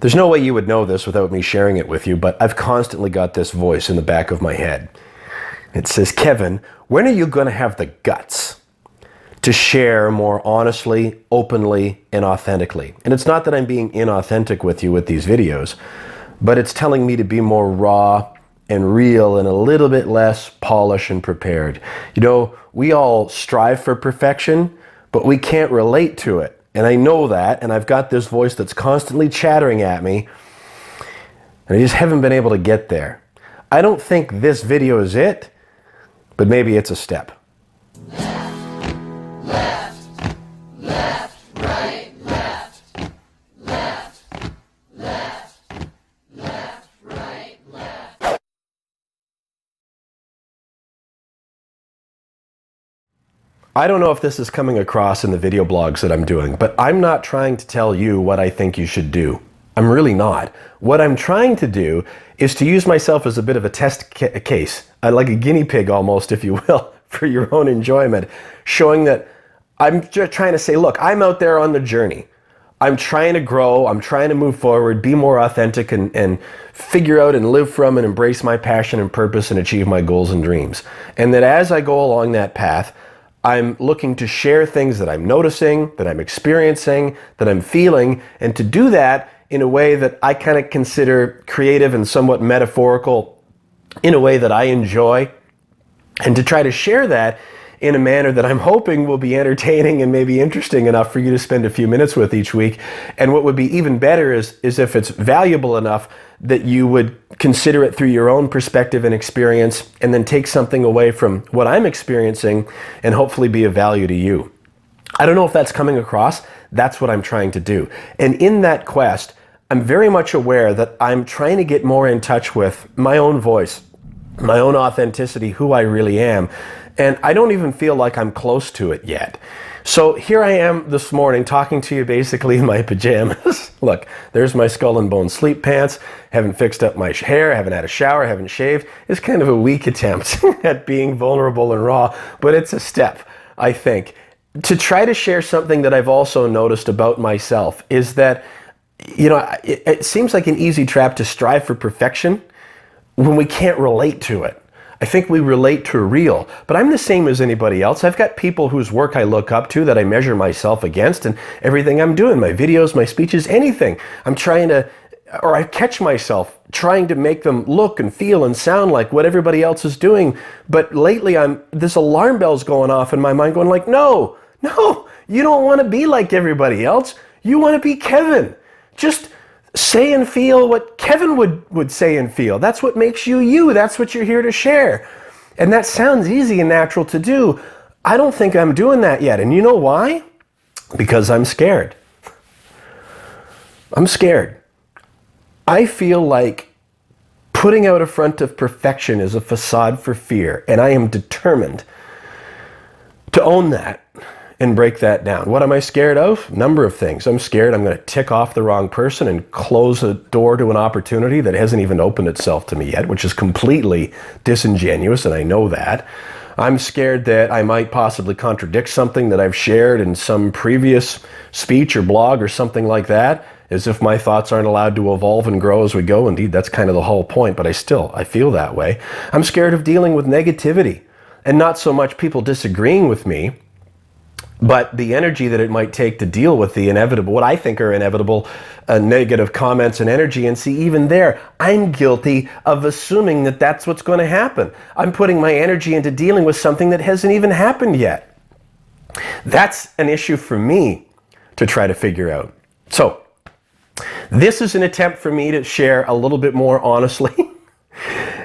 There's no way you would know this without me sharing it with you, but I've constantly got this voice in the back of my head. It says, Kevin, when are you going to have the guts to share more honestly, openly, and authentically? And it's not that I'm being inauthentic with you with these videos, but it's telling me to be more raw and real and a little bit less polished and prepared. You know, we all strive for perfection, but we can't relate to it. And I know that, and I've got this voice that's constantly chattering at me, and I just haven't been able to get there. I don't think this video is it, but maybe it's a step. Left, left, left, right, left, left, left, left, right, left. I don't know if this is coming across in the video blogs that I'm doing, but I'm not trying to tell you what I think you should do. I'm really not. What I'm trying to do is to use myself as a bit of a test case, like a guinea pig almost, if you will, for your own enjoyment, showing that I'm just trying to say, look, I'm out there on the journey. I'm trying to grow, I'm trying to move forward, be more authentic and figure out and live from and embrace my passion and purpose and achieve my goals and dreams. And that as I go along that path, I'm looking to share things that I'm noticing, that I'm experiencing, that I'm feeling, and to do that in a way that I kind of consider creative and somewhat metaphorical, in a way that I enjoy, and to try to share that in a manner that I'm hoping will be entertaining and maybe interesting enough for you to spend a few minutes with each week. And what would be even better is if it's valuable enough that you would consider it through your own perspective and experience, and then take something away from what I'm experiencing and hopefully be of value to you. I don't know if that's coming across. That's what I'm trying to do. And in that quest, I'm very much aware that I'm trying to get more in touch with my own voice, my own authenticity, who I really am. And I don't even feel like I'm close to it yet. So here I am this morning talking to you basically in my pajamas. Look, there's my skull and bone sleep pants. Haven't fixed up my hair, haven't had a shower, haven't shaved. It's kind of a weak attempt at being vulnerable and raw, but it's a step, I think. To try to share something that I've also noticed about myself is that, you know, it seems like an easy trap to strive for perfection when we can't relate to it. I think we relate to real, but I'm the same as anybody else. I've got people whose work I look up to, that I measure myself against, and everything I'm doing, my videos, my speeches, anything. I'm trying to, or I catch myself trying to make them look and feel and sound like what everybody else is doing. But lately this alarm bell's going off in my mind going like, no, you don't want to be like everybody else. You want to be Kevin. Just say and feel what Kevin would say and feel. That's what makes you you. That's what you're here to share. And that sounds easy and natural to do. I don't think I'm doing that yet. And you know why? Because I'm scared. I'm scared. I feel like putting out a front of perfection is a facade for fear. And I am determined to own that and break that down. What am I scared of? Number of things. I'm scared I'm going to tick off the wrong person and close a door to an opportunity that hasn't even opened itself to me yet, which is completely disingenuous, and I know that. I'm scared that I might possibly contradict something that I've shared in some previous speech or blog or something like that, as if my thoughts aren't allowed to evolve and grow as we go. Indeed, that's kind of the whole point, but I feel that way. I'm scared of dealing with negativity, and not so much people disagreeing with me, but the energy that it might take to deal with the inevitable, what I think are inevitable negative comments and energy. And see, even there, I'm guilty of assuming that that's what's going to happen. I'm putting my energy into dealing with something that hasn't even happened yet. That's an issue for me to try to figure out. So this is an attempt for me to share a little bit more honestly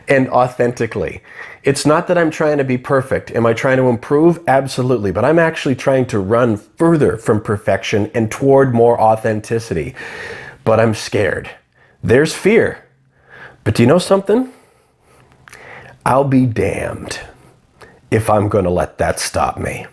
and authentically. It's not that I'm trying to be perfect. Am I trying to improve? Absolutely. But I'm actually trying to run further from perfection and toward more authenticity. But I'm scared. There's fear. But do you know something? I'll be damned if I'm going to let that stop me.